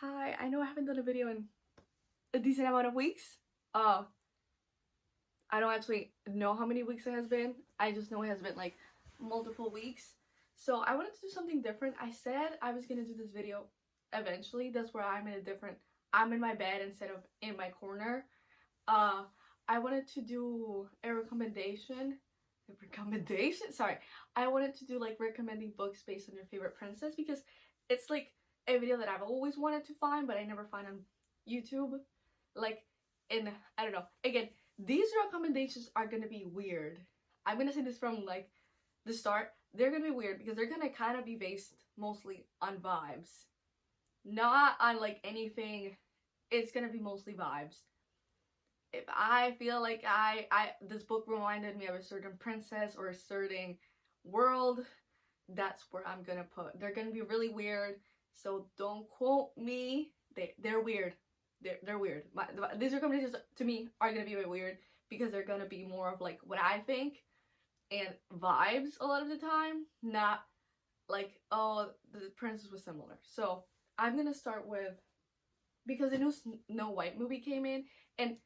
Hi, I know I haven't done a video in a decent amount of weeks. I don't actually know how many weeks it has been. I just know it has been like multiple weeks. So I wanted to do something different. I said I was gonna do this video eventually. That's where I'm in my bed instead of in my corner. Uh, I wanted to do a recommendation. Sorry. I wanted to do like recommending books based on your favorite princess because it's like a video that I've always wanted to find, but I never find on YouTube. Like, in, I don't know. Again, these recommendations are gonna be weird. I'm gonna say this from like the start. They're gonna be weird because they're gonna kind of be based mostly on vibes, not on like anything. It's gonna be mostly vibes. If I feel like I this book reminded me of a certain princess or a certain world, that's where I'm gonna put. They're gonna be really weird, so don't quote me. They're weird. They're weird. These recommendations to me are gonna be a bit weird because they're gonna be more of like what I think and vibes a lot of the time, not like, oh, the princess was similar. So I'm gonna start with, because the new Snow White movie came in, and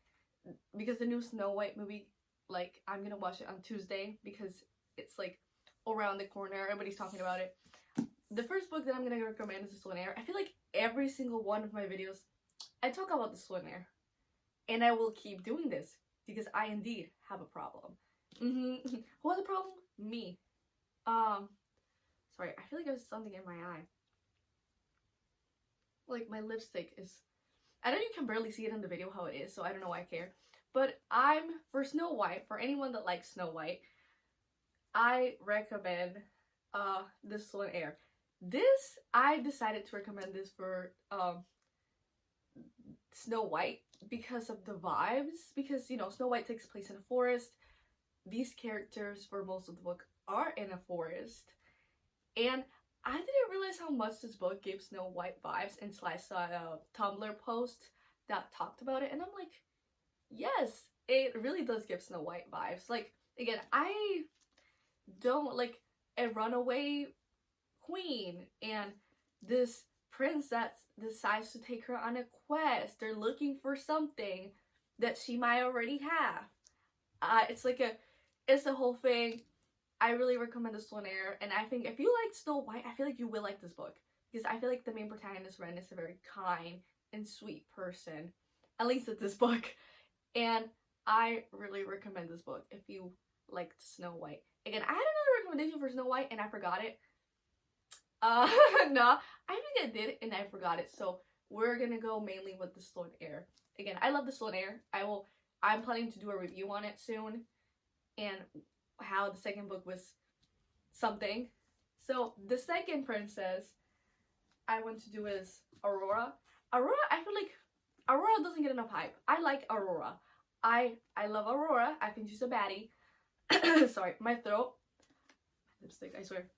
because the new Snow White movie, like, I'm gonna watch it on Tuesday because it's like around the corner. Everybody's talking about it. The first book that I'm gonna recommend is The Swan Heir. I feel like every single one of my videos, I talk about The Swan Heir, and I will keep doing this because I indeed have a problem. Who has a problem? Me. Sorry, I feel like there's something in my eye. Like, my lipstick is, I know you can barely see it in the video how it is, so I don't know why I care. But for Snow White, for anyone that likes Snow White, I recommend The Swan Heir. I decided to recommend this for Snow White because of the vibes. Because, you know, Snow White takes place in a forest. These characters, for most of the book, are in a forest. And I didn't realize how much this book gave Snow White vibes until I saw a Tumblr post that talked about it, and I'm like, yes, it really does give Snow White vibes. Like, again, I don't like a runaway queen and this prince that decides to take her on a quest. They're looking for something that she might already have. It's the whole thing. I really recommend The Swan Heir, and I think if you like Snow White, I feel like you will like this book. Because I feel like the main protagonist, Ren, is a very kind and sweet person. At least at this book. And I really recommend this book if you liked Snow White. Again, I had another recommendation for Snow White and I forgot it. No, I think I did and I forgot it. So we're gonna go mainly with The Swan Heir. Again, I love The Swan Heir. I'm planning to do a review on it soon. And how the second book was something. So the second princess I want to do is Aurora. Aurora, I feel like Aurora doesn't get enough hype. I like Aurora. I love Aurora. I think she's a baddie. Sorry, my throat. Lipstick, I swear.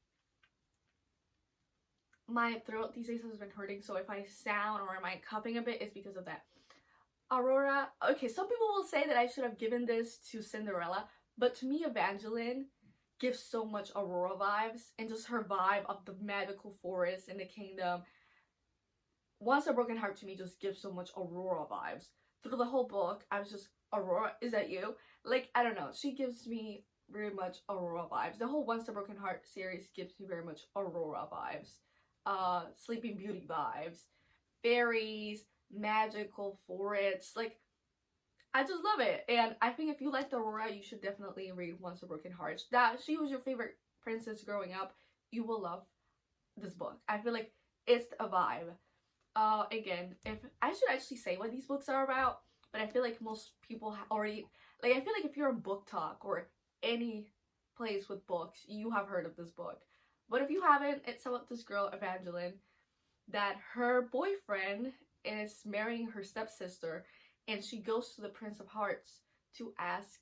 My throat these days has been hurting, so if I sound or am I coughing a bit, it's because of that. Aurora, okay, some people will say that I should have given this to Cinderella, but to me, Evangeline gives so much Aurora vibes, and just her vibe of the magical forest and the kingdom. Once a Broken Heart to me just gives so much Aurora vibes. Through the whole book, I was just, Aurora, is that you? Like, I don't know, she gives me very much Aurora vibes. The whole Once a Broken Heart series gives me very much Aurora vibes. Sleeping Beauty vibes. Fairies, magical forests, like, I just love it. And I think if you liked Aurora, you should definitely read Once a Broken Heart. That she was your favorite princess growing up, you will love this book. I feel like it's a vibe. Again, if I should actually say what these books are about, but I feel like most people already, like, I feel like if you're on Book Talk or any place with books, you have heard of this book. But if you haven't, it's about this girl, Evangeline, that her boyfriend is marrying her stepsister, and she goes to the Prince of Hearts to ask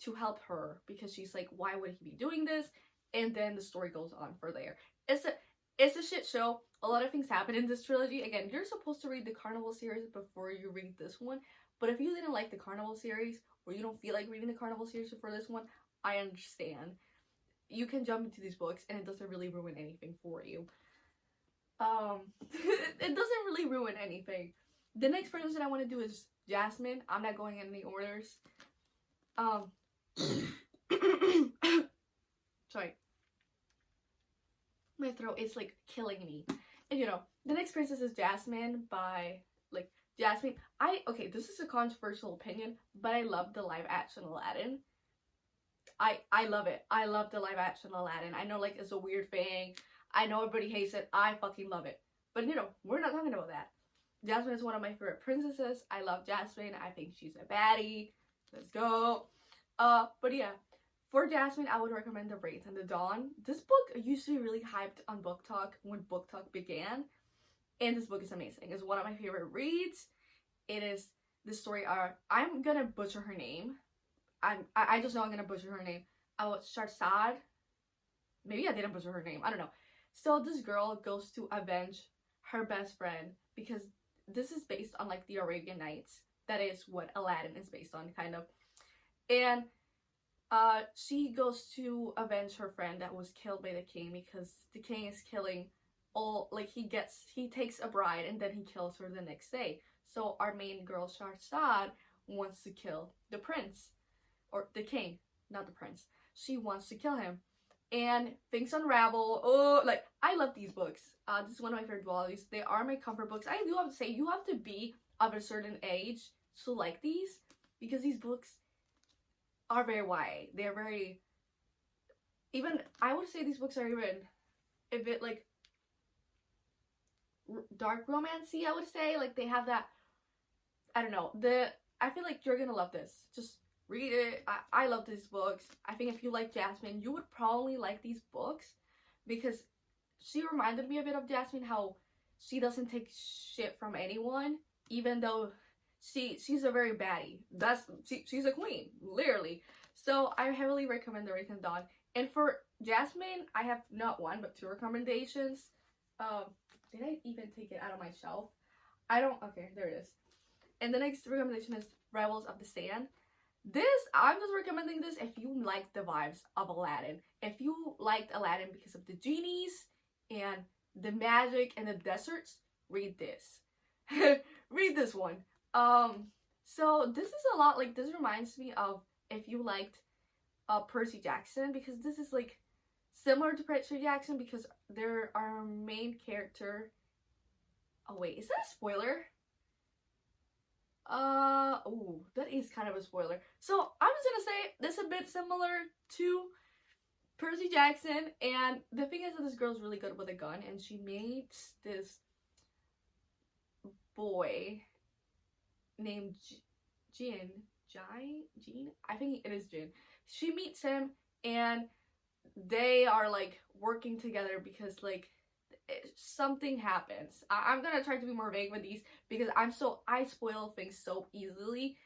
to help her because she's like, why would he be doing this? And then the story goes on for there. It's a shit show. A lot of things happen in this trilogy. Again, you're supposed to read the Carnival series before you read this one, but if you didn't like the Carnival series or you don't feel like reading the Carnival series before this one, I understand. You can jump into these books and it doesn't really ruin anything for you. it doesn't really ruin anything. The next person I want to do is Jasmine. I'm not going in any orders. Sorry. My throat is like killing me. And you know, the next princess is Jasmine by like Jasmine. Okay, this is a controversial opinion, but I love the live action Aladdin. I love it. I love the live action Aladdin. I know like it's a weird thing. I know everybody hates it. I fucking love it. But you know, we're not talking about that. Jasmine is one of my favorite princesses. I love Jasmine. I think she's a baddie. Let's go. But yeah, for Jasmine, I would recommend The Wraith and the Dawn. This book used to be really hyped on Book Talk when Book Talk began. And this book is amazing. It's one of my favorite reads. It is the story of, I'm gonna butcher her name. I just know I'm gonna butcher her name. Sharzad. Maybe I didn't butcher her name. I don't know. So this girl goes to avenge her best friend because this is based on like the Arabian Nights. That is what Aladdin is based on, kind of. And she goes to avenge her friend that was killed by the king because the king is killing all, like he takes a bride and then he kills her the next day. So our main girl Sharzad wants to kill the prince, or the king, not the prince. She wants to kill him. And things unravel. Oh, like, I love these books. This is one of my favorite volumes. They are my comfort books. I do have to say, you have to be of a certain age to like these, because these books are very YA. They're very, even, I would say these books are even a bit, like, dark romancy, I would say. Like, they have that, I don't know, I feel like you're gonna love this. Just read it. I love these books. I think if you like Jasmine, you would probably like these books because she reminded me a bit of Jasmine, how she doesn't take shit from anyone, even though she's a very baddie. She's a queen, literally. So I heavily recommend The Wraith and Dawn. And for Jasmine, I have not one but two recommendations. Did I even take it out of my shelf? Okay, there it is. And the next recommendation is Rebels of the Sand. I'm just recommending this if you like the vibes of Aladdin. If you liked Aladdin because of the genies and the magic and the deserts, read this. Read this one. So this is a lot, like, this reminds me of if you liked Percy Jackson, because this is like similar to Percy Jackson because there our main character. Oh wait, is that a spoiler? Oh, that is kind of a spoiler. So I'm just gonna say this is a bit similar to Percy Jackson, and the thing is that this girl's really good with a gun, and she meets this boy named Jin. I think it is Jin. She meets him, and they are like working together because like something happens. I'm gonna try to be more vague with these because I spoil things so easily,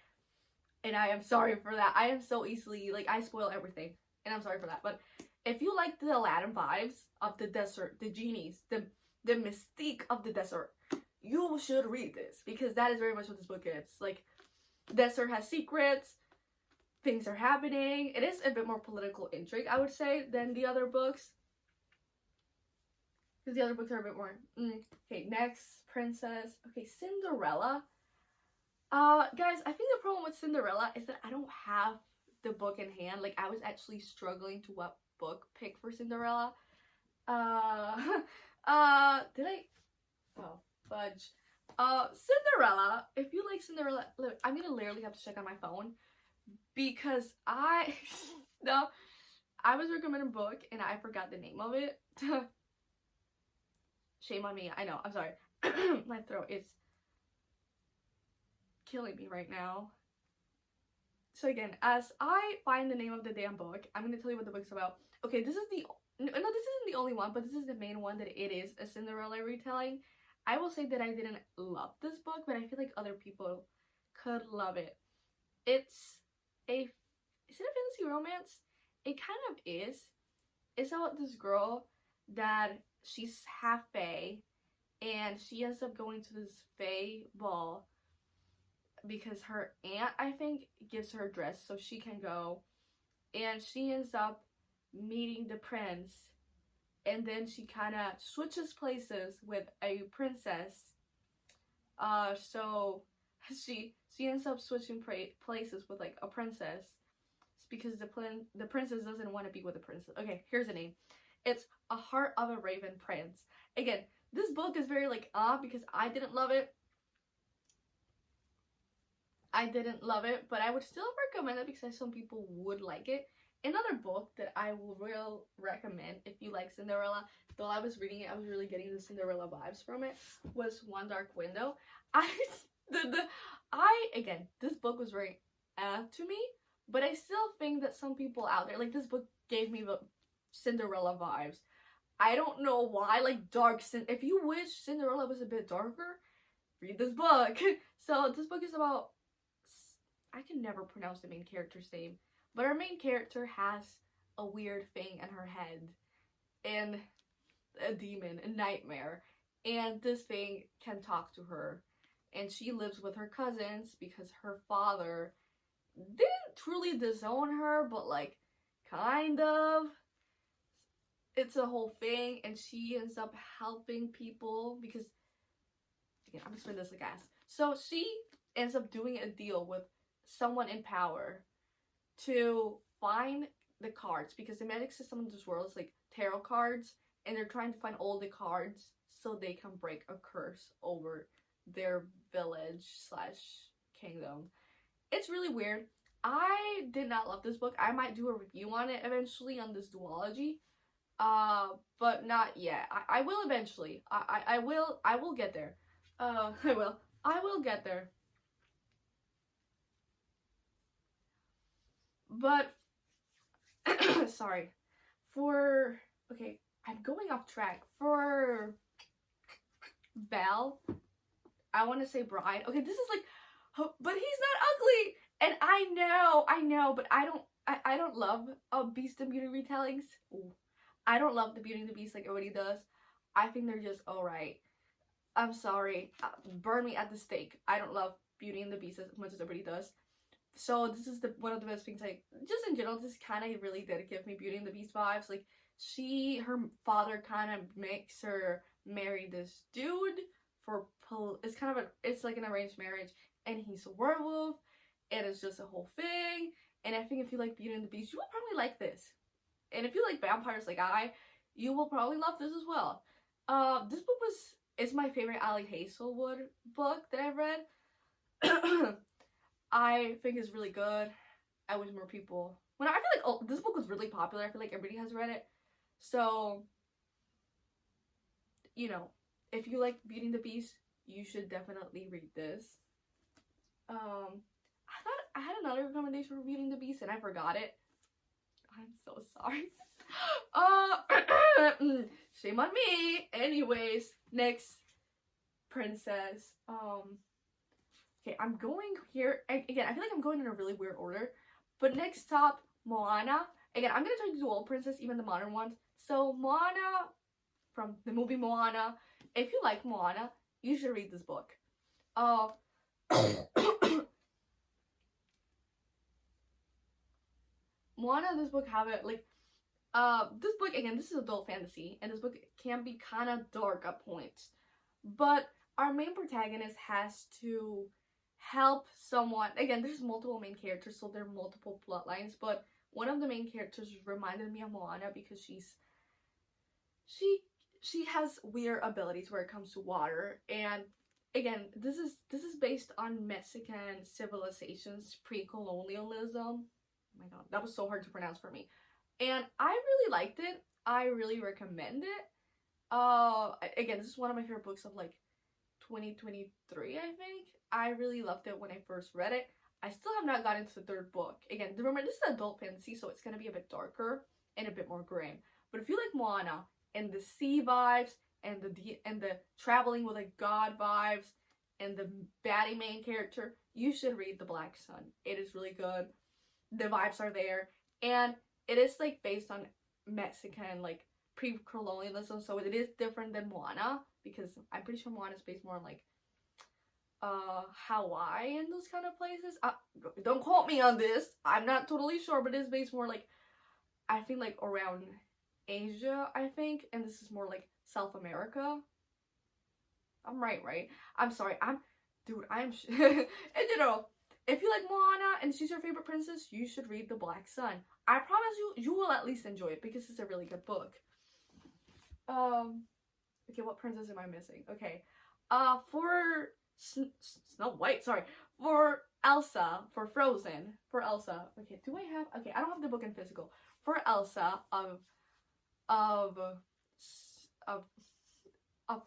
and I am sorry for that. I am so easily, like, I spoil everything, and I'm sorry for that. But if you like the Aladdin vibes of the desert, the genies, the mystique of the desert, you should read this because that is very much what this book is. Like, desert has secrets, things are happening. It is a bit more political intrigue, I would say, than the other books. Because the other books are a bit more. Okay, next, princess. Okay, Cinderella. Guys, I think the problem with Cinderella is that I don't have the book in hand. Like, I was actually struggling to what book pick for Cinderella. Did I? Oh, fudge. Cinderella. If you like Cinderella, look, I'm gonna literally have to check on my phone because no, I was recommending a book and I forgot the name of it. Shame on me. I know. I'm sorry. My throat is killing me right now. So again, as I find the name of the damn book, I'm gonna tell you what the book's about. Okay, this isn't the only one, but this is the main one that it is a Cinderella retelling. I will say that I didn't love this book, but I feel like other people could love it. Is it a fantasy romance? It kind of is. It's about this girl that she's half fae, and she ends up going to this fae ball because her aunt, I think, gives her a dress so she can go, and she ends up meeting the prince, and then she kind of switches places with a princess. So she ends up switching places with like a princess because the princess doesn't want to be with the princess. Okay, here's the name. It's A Heart of a Raven Prince. Again, this book is very like because I didn't love it. But I would still recommend it because some people would like it. Another book that I will recommend if you like Cinderella, though I was reading it, I was really getting the Cinderella vibes from it, was One Dark Window. Again, this book was very to me, but I still think that some people out there, like, this book gave me the Cinderella vibes. I don't know why, like, if you wish Cinderella was a bit darker, read this book. So this book is about, I can never pronounce the main character's name, but our main character has a weird thing in her head, and a demon, a nightmare, and this thing can talk to her, and she lives with her cousins because her father didn't truly disown her, but like, kind of. It's a whole thing, and she ends up helping people because, again, I'm gonna spin this like ass. So she ends up doing a deal with someone in power to find the cards, because the magic system in this world is like tarot cards, and they're trying to find all the cards so they can break a curse over their village / kingdom. It's really weird. I did not love this book. I might do a review on it eventually on this duology, but not yet. I will eventually. I will get there. I will get there. But sorry. Okay, I'm going off track. For Belle, I want to say Bride. Okay, this is like, but he's not ugly. And I know, but I don't love Beast and Beauty retellings. Ooh. I don't love the Beauty and the Beast like everybody does. I think they're just alright. I'm sorry. Burn me at the stake. I don't love Beauty and the Beast as much as everybody does. So this is one of the best things, like, just in general, this kind of really did give me Beauty and the Beast vibes. Like, her father kind of makes her marry this dude it's like an arranged marriage, and he's a werewolf, and it's just a whole thing. And I think if you like Beauty and the Beast, you will probably like this. And if you like vampires like you will probably love this as well. This book is my favorite Ali Hazelwood book that I've read. I think it's really good. I wish more people. I feel like this book was really popular. I feel like everybody has read it. So, you know, if you like Beauty and the Beast, you should definitely read this. I thought I had another recommendation for Beauty and the Beast and I forgot it. I'm so sorry. Shame on me. Anyways, next, Princess. Okay, I'm going here. Again, I feel like I'm going in a really weird order. But next up, Moana. Again, I'm going to try to do all princess, even the modern ones. So, Moana, from the movie Moana. If you like Moana, you should read this book. Moana, this book have it, like, this book, again, this is adult fantasy. And this book can be kind of dark at points. But our main protagonist has to help someone. Again, there's multiple main characters, so there are multiple plot lines, but one of the main characters reminded me of Moana because she has weird abilities where it comes to water. And again, this is based on Mexican civilizations, pre-colonialism. Oh my god, that was so hard to pronounce for me. And I really liked it. I really recommend it. Again, this is one of my favorite books of like 2023, I think. I really loved it when I first read it. I still have not gotten to the third book. Again, remember, this is adult fantasy, so it's gonna be a bit darker and a bit more grim. But if you like Moana and the sea vibes and the traveling with a god vibes and the baddie main character, you should read The Black Sun. It is really good. The vibes are there, and it is like based on Mexican like pre-colonialism, so it is different than Moana, because I'm pretty sure Moana is based more on like Hawaii and those kind of places. Don't quote me on this, I'm not totally sure, but it is based more like, I think, like around Asia, I think, and this is more like South America. I'm right? I'm sorry. Dude, I'm in general, if you like Moana and she's your favorite princess, you should read The Black Sun. I promise you will at least enjoy it because it's a really good book. Okay, what princess am I missing? Okay, for Snow White, sorry, for Elsa, for Frozen, for Elsa. Okay, do I have? Okay, I don't have the book in physical. For Elsa of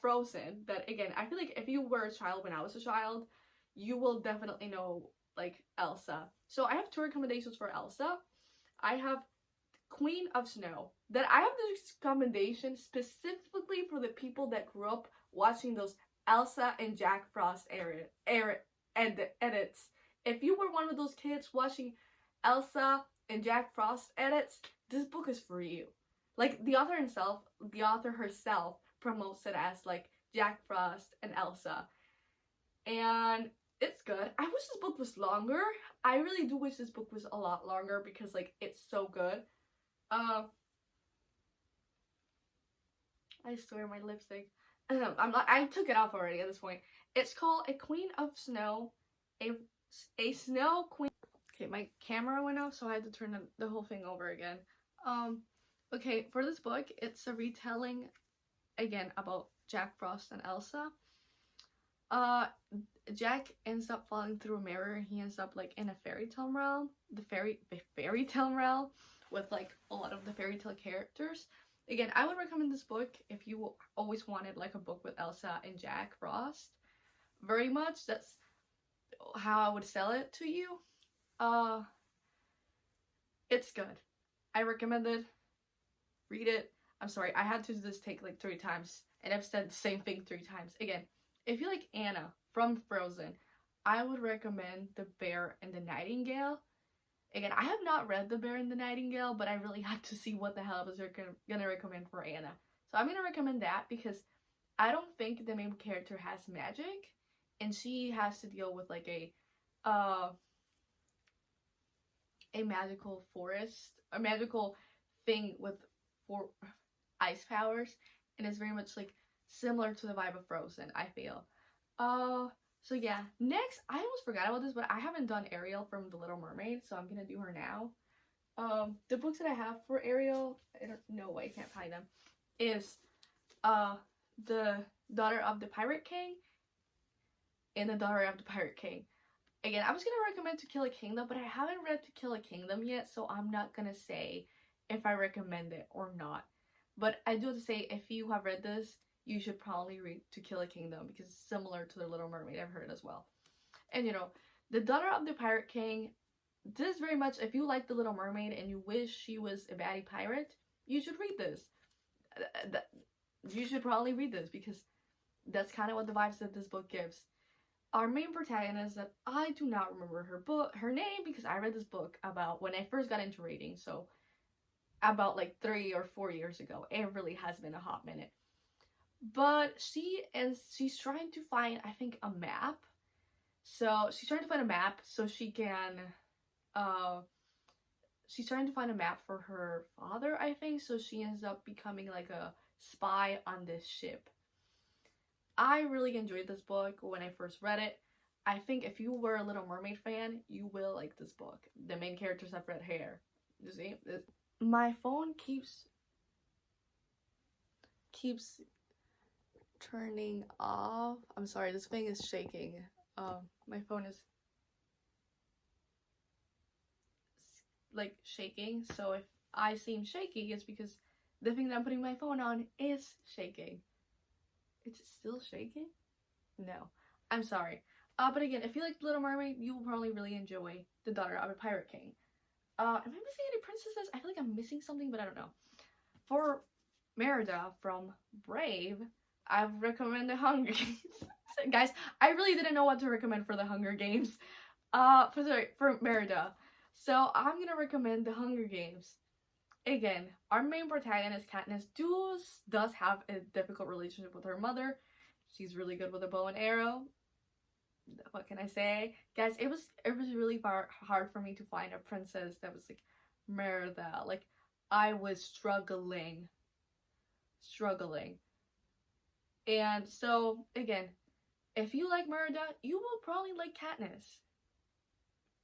Frozen, that again, I feel like if you were a child when I was a child, you will definitely know like Elsa. So I have two recommendations for Elsa. I have Queen of Snow. That I have this recommendation specifically for the people that grew up watching those Elsa and Jack Frost edits. If you were one of those kids watching Elsa and Jack Frost edits, this book is for you. Like the author herself promotes it as like Jack Frost and Elsa, and it's good. I wish this book was longer. I really do wish this book was a lot longer because like it's so good. I swear my lipstick. I took it off already at this point. It's called A Queen of Snow, a Snow Queen. Okay, my camera went off, so I had to turn the whole thing over again. Okay, for this book, it's a retelling again about Jack Frost and Elsa. Jack ends up falling through a mirror. He ends up like in a fairy tale realm, the fairy tale realm with like a lot of the fairy tale characters. Again, I would recommend this book if you always wanted like a book with Elsa and Jack Frost. Very much. That's how I would sell it to you. It's good. I recommend it. Read it. I'm sorry, I had to do this take like 3 times, and I've said the same thing 3 times. Again, if you like Anna from Frozen, I would recommend The Bear and the Nightingale. Again, I have not read The Bear and the Nightingale, but I really had to see what the hell I was gonna recommend for Anna. So I'm gonna recommend that because I don't think the main character has magic, and she has to deal with like a magical forest, a magical thing with 4 ice powers, and it's very much like similar to the vibe of Frozen, I feel. So yeah, next, I almost forgot about this, but I haven't done Ariel from The Little Mermaid, so I'm gonna do her now. The books that I have for Ariel, I don't know why I can't find them, is The Daughter of the Pirate King and The Daughter of the Pirate King. Again, I was gonna recommend To Kill a Kingdom, but I haven't read To Kill a Kingdom yet, so I'm not gonna say if I recommend it or not. But I do have to say, if you have read this, you should probably read To Kill a Kingdom because it's similar to The Little Mermaid. I've heard as well. And you know, The Daughter of the Pirate King, this very much, if you like The Little Mermaid and you wish she was a baddie pirate, you should read this. You should probably read this because that's kind of what the vibes that this book gives. Our main protagonist, that I do not remember her name because I read this book about when I first got into reading, so about like 3 or 4 years ago. It really has been a hot minute. But she's trying to find, I think, a map. So she's trying to find a map so she can, she's trying to find a map for her father, I think. So she ends up becoming like a spy on this ship. I really enjoyed this book when I first read it. I think if you were a Little Mermaid fan, you will like this book. The main characters have red hair. You see? My phone keeps turning off. I'm sorry, this thing is shaking. My phone is like shaking, so if I seem shaky, it's because the thing that I'm putting my phone on is shaking. It's still shaking? No. I'm sorry. But again, if you like Little Mermaid, you will probably really enjoy The Daughter of a Pirate King. Am I missing any princesses? I feel like I'm missing something, but I don't know. For Merida from Brave, I recommend The Hunger Games. Guys, I really didn't know what to recommend for The Hunger Games. For Merida. So I'm gonna recommend The Hunger Games. Again, our main protagonist, Katniss, does have a difficult relationship with her mother. She's really good with a bow and arrow. What can I say? Guys, it was really hard for me to find a princess that was like Merida. Like, I was struggling. And so, again, if you like Merida, you will probably like Katniss.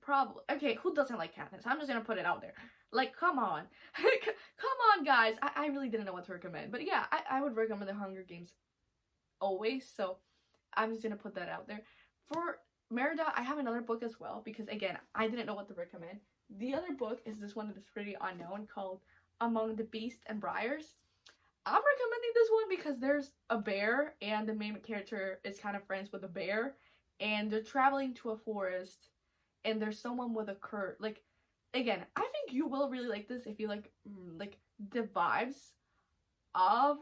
Probably. Okay, who doesn't like Katniss? I'm just gonna put it out there. Like, come on. Come on, guys. I really didn't know what to recommend. But yeah, I would recommend The Hunger Games always. So I'm just gonna put that out there. For Merida, I have another book as well. Because, again, I didn't know what to recommend. The other book is this one that is pretty unknown called Among the Beasts and Briars. I'm recommending this one because there's a bear. And the main character is kind of friends with a bear. And they're traveling to a forest. And there's someone with a curse. Like, again, I think you will really like this if you like the vibes of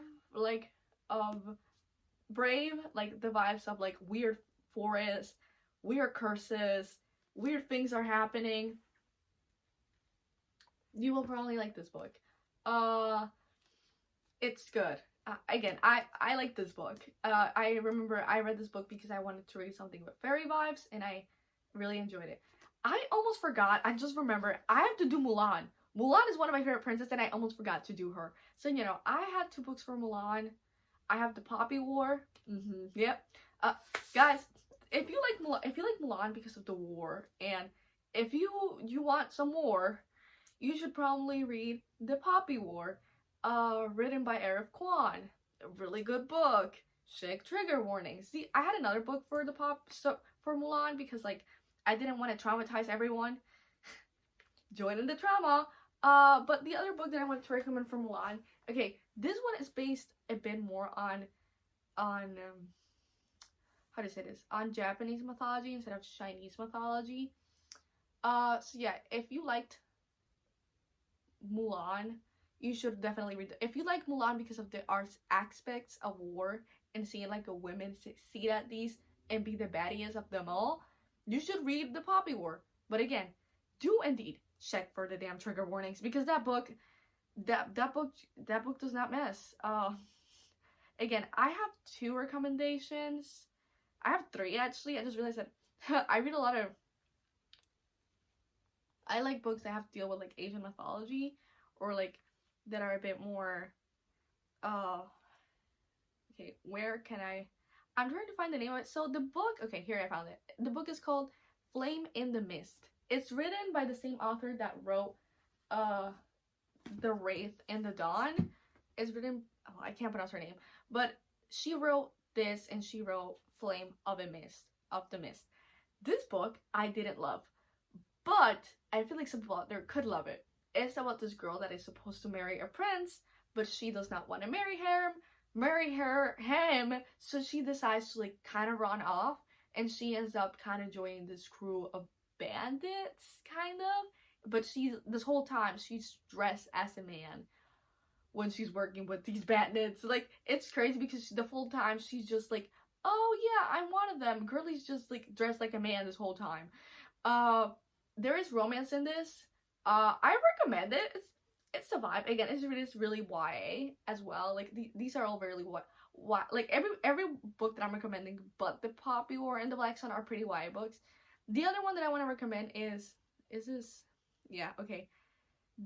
Brave, like the vibes of like weird forest, weird curses, weird things are happening. You will probably like this book. It's good. Again, I like this book. I remember I read this book because I wanted to read something with fairy vibes, and I really enjoyed it. I almost forgot. I just remember I have to do Mulan. Mulan is one of my favorite princesses, and I almost forgot to do her. So, you know, I had 2 books for Mulan. I have the Poppy War. Yep. Guys, if you like Mulan because of the war, and if you want some more, you should probably read the Poppy War, written by Eric Kwan. A really good book. Chick trigger warning. See, I had another book for for Mulan because like I didn't want to traumatize everyone. Joining the trauma. But the other book that I wanted to recommend for Mulan. Okay, this one is based a bit more on how to say this? On Japanese mythology instead of Chinese mythology. So yeah, if you liked Mulan, you should definitely read it. If you like Mulan because of the art aspects of war and seeing like a woman succeed at these and be the baddiest of them all, you should read the Poppy War. But again, do indeed check for the damn trigger warnings because that book does not miss. Again, I have 2 recommendations. I have 3 actually. I just realized that I read a lot of. I like books that have to deal with like Asian mythology or like that are a bit more. Okay, where can I'm trying to find the name of it. So the book, okay, here I found it. The book is called Flame in the Mist. It's written by the same author that wrote The Wraith and the Dawn. It's written, oh, I can't pronounce her name, but she wrote this and she wrote Flame of the Mist. This book I didn't love, but I feel like some people out there could love it. It's about this girl that is supposed to marry a prince, but she does not want to marry him, so she decides to like kind of run off, and she ends up kind of joining this crew of bandits, kind of, but this whole time she's dressed as a man when she's working with these bandits. Like, it's crazy because the full time she's just like, oh yeah, I'm one of them. Girlie's just like dressed like a man this whole time. There is romance in this. I recommend it. It's a vibe. Again, it's really YA as well. Like these are all very like every book that I'm recommending, but the Poppy War and the Black Sun are pretty YA books. The other one that I want to recommend is this? Yeah, okay.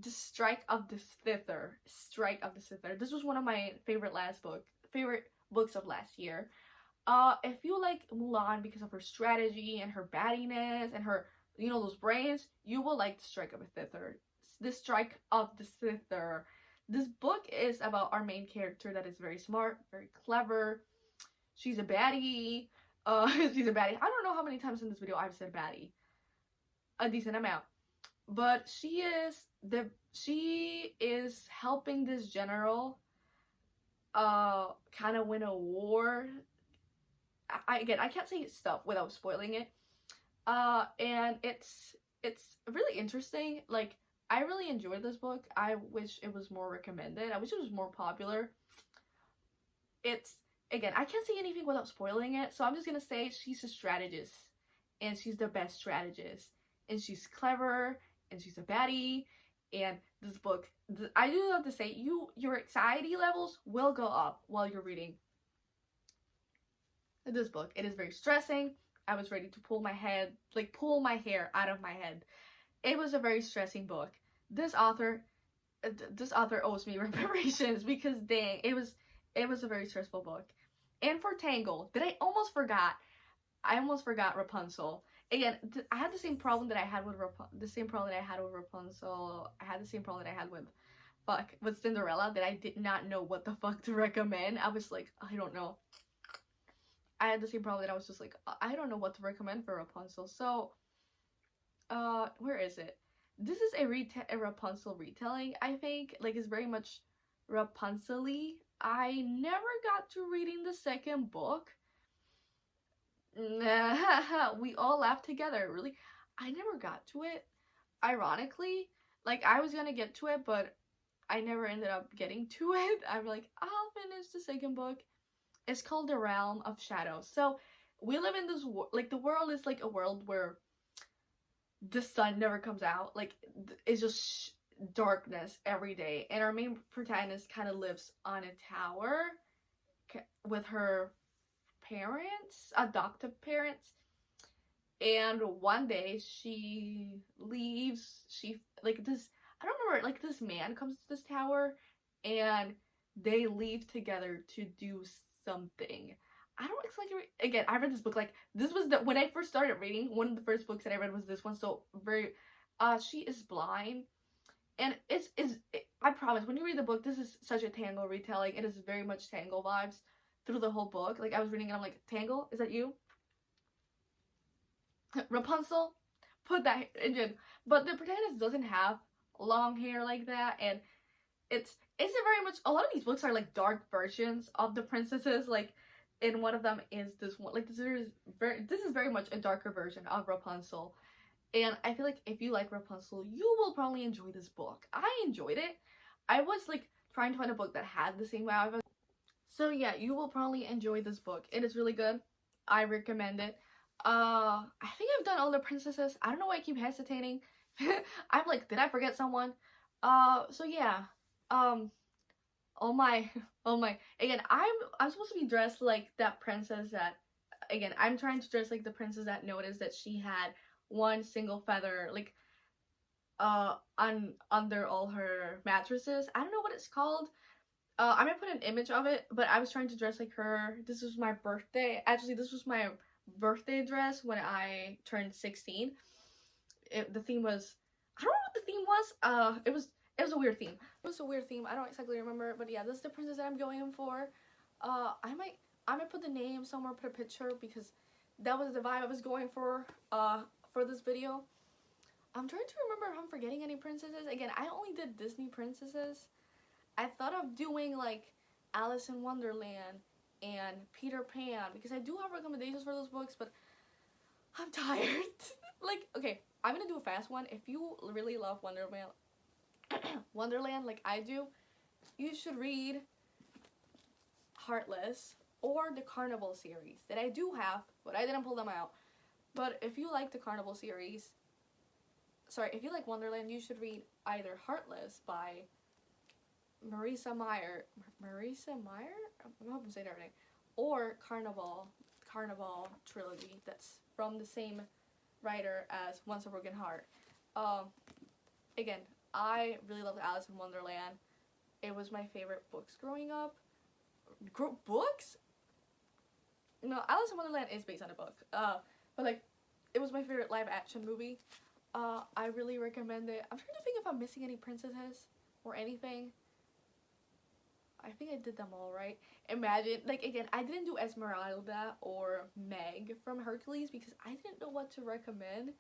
The Strike of the Scyther. This was one of my favorite books of last year. If you like Mulan because of her strategy and her battiness and her, you know, those brains, you will like The Strike of the Scyther. The Strike of the Scyther. This book is about our main character that is very smart, very clever. She's a baddie. She's a baddie. I don't know how many times in this video I've said baddie. A decent amount. But she is helping this general kind of win a war. I can't say stuff without spoiling it. And it's really interesting. Like, I really enjoyed this book. I wish it was more recommended. I wish it was more popular. Again, I can't say anything without spoiling it, so I'm just gonna say she's a strategist, and she's the best strategist, and she's clever, and she's a baddie, and this book, I do have to say, your anxiety levels will go up while you're reading this book. It is very stressing. I was ready to pull my hair out of my head. It was a very stressing book. This author this author owes me reparations because dang, it was a very stressful book. And for Tangle, that I almost forgot. I almost forgot Rapunzel. Again, I had the same problem that I had with the same problem that I had with Rapunzel. I had the same problem that I had with Cinderella, that I did not know what the fuck to recommend. I was like, I don't know. I had the same problem that I was just like, I don't know what to recommend for Rapunzel. So, where is it? This is a Rapunzel retelling, I think. Like, it's very much Rapunzel-y. I never got to reading the second book. We all laughed together, really. I never got to it. Ironically, like, I was gonna get to it, but I never ended up getting to it. I'm like, I'll finish the second book. It's called The Realm of Shadows. So, we live in this like, the world is like a world where the sun never comes out. Like, it's just darkness every day. And our main protagonist kind of lives on a tower with her parents, adoptive parents. And one day she leaves. She, like, this, I don't remember, like, this man comes to this tower and they leave together to do something. I don't exactly, again, I read this book, like, this was when I first started reading, one of the first books that I read was this one, so very, she is blind, and I promise, when you read the book, this is such a Tangle retelling. It is very much Tangle vibes through the whole book. Like, I was reading and I'm like, Tangle, is that you? Rapunzel, put that engine. But the protagonist doesn't have long hair like that, and it's a very much, a lot of these books are like dark versions of the princesses. Like, and one of them is this one. Like, this is very much a darker version of Rapunzel. And I feel like if you like Rapunzel, you will probably enjoy this book. I enjoyed it. I was like trying to find a book that had the same vibe. So yeah, you will probably enjoy this book. It is really good. I recommend it. I think I've done all the princesses. I don't know why I keep hesitating. I'm like, did I forget someone? So yeah. Oh my, oh my. Again, I'm supposed to be dressed like that princess that, again, I'm trying to dress like the princess that noticed that she had one single feather, like, under all her mattresses. I don't know what it's called. I'm gonna put an image of it, but I was trying to dress like her. This was my birthday. Actually, this was my birthday dress when I turned 16. The theme was, I don't know what the theme was. It was a weird theme. It was a weird theme. I don't exactly remember, but yeah, this is the princess that I'm going for. I might put the name somewhere, put a picture, because that was the vibe I was going for this video. I'm trying to remember if I'm forgetting any princesses. Again, I only did Disney princesses. I thought of doing like Alice in Wonderland and Peter Pan, because I do have recommendations for those books, but I'm tired. Like, okay, I'm gonna do a fast one. If you really love Wonderland like I do, you should read Heartless or the Carnival series that I do have, but I didn't pull them out. But if you like the Carnival series, sorry, if you like Wonderland, you should read either Heartless by Marissa Meyer? I hope I'm saying that right. Or Carnival trilogy, that's from the same writer as Once a Broken Heart. Again, I really loved Alice in Wonderland. It was my favorite books growing up. Books? No, Alice in Wonderland is based on a book. But like, it was my favorite live action movie. I really recommend it. I'm trying to think if I'm missing any princesses or anything. I think I did them all right. Imagine, like, again, I didn't do Esmeralda or Meg from Hercules because I didn't know what to recommend.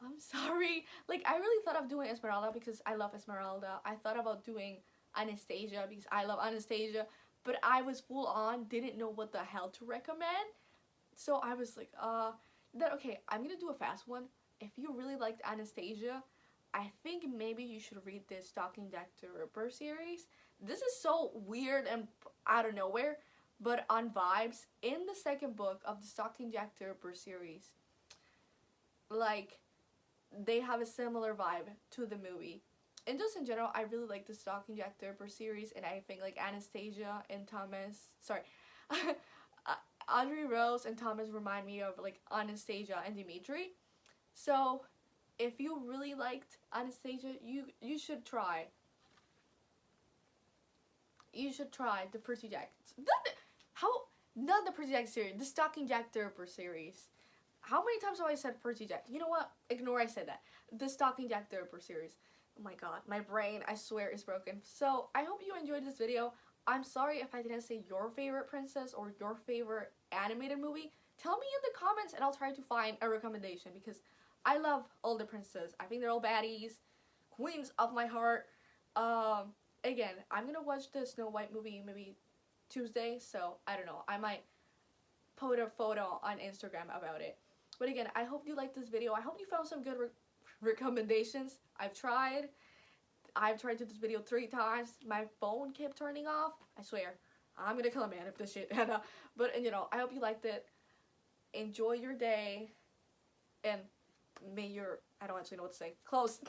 I'm sorry. Like, I really thought of doing Esmeralda because I love Esmeralda. I thought about doing Anastasia because I love Anastasia. But I was full on, didn't know what the hell to recommend. So I was like, okay, I'm gonna do a fast one. If you really liked Anastasia, I think maybe you should read this Stalking Jack the Ripper series. This is so weird and out of nowhere, but on vibes, in the second book of the Stalking Jack the Ripper series, like, they have a similar vibe to the movie. And just in general, I really like the Stalking Jack the Ripper series, and I think like Anastasia and Thomas, Audrey Rose and Thomas remind me of like Anastasia and Dimitri. So if you really liked Anastasia, you should try you should try the Percy Jackson. Not the Percy Jackson series, the Stalking Jack the Ripper series. How many times have I said Percy Jackson? You know what? Ignore I said that. The Stalking Jack the Ripper series. Oh my god, my brain, I swear, is broken. So, I hope you enjoyed this video. I'm sorry if I didn't say your favorite princess or your favorite animated movie. Tell me in the comments and I'll try to find a recommendation because I love all the princesses. I think they're all baddies, queens of my heart. Again, I'm gonna watch the Snow White movie maybe Tuesday, so I don't know. I might put a photo on Instagram about it. But again, I hope you liked this video. I hope you found some good recommendations. I've tried to do this video 3 times. My phone kept turning off. I swear, I'm gonna kill a man if this shit. But you know, I hope you liked it. Enjoy your day, and may your, I don't actually know what to say. Close.